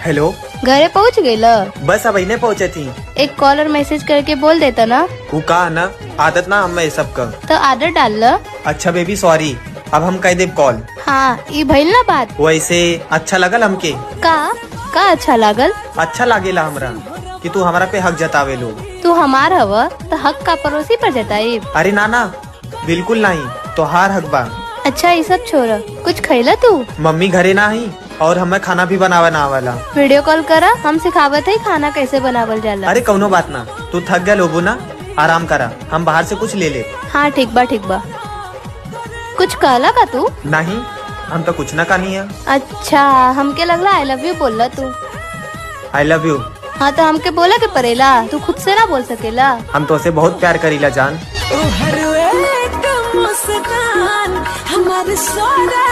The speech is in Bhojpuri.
हेलो, घरे पहुँच गईल? बस अब इन्हें पहुँचे थी। एक कॉल और मैसेज करके बोल देता ना। वो कहा ना, आदत ना हमें सब का। तो आदत डाल ल। अच्छा बेबी सॉरी, अब हम कह देब कॉल। हाँ ये भइल ना बात। वैसे अच्छा लगल हमके। का अच्छा लागल? अच्छा लागेला हमरा कि तू हमारा पे हक जतावे लो। तू हमार हव तो हक का पड़ोसी पर जताई। अरे नाना बिल्कुल नहीं, तो हार हक बा। अच्छा ये सब छोड़, कुछ खैला तू? मम्मी घरे ना ही और हमें खाना भी बनावा ना वाला। वीडियो कॉल करा, हम सिखावत है खाना कैसे बनावल जाला। अरे कौनो बात ना, तू थक गया लोगो ना, आराम करा, हम बाहर से कुछ ले ले। हाँ ठीक बा ठीक बा। कुछ कहला का तू? नहीं, हम तो कुछ ना कही है। अच्छा हमके लगला आई लव यू बोलला तू। I love you. हाँ तो हमके बोला के परेला, तू खुद से ना बोल सकेला। हम तो उसे बहुत प्यार करीला जान। हर एक मुस्कान हमारे सोना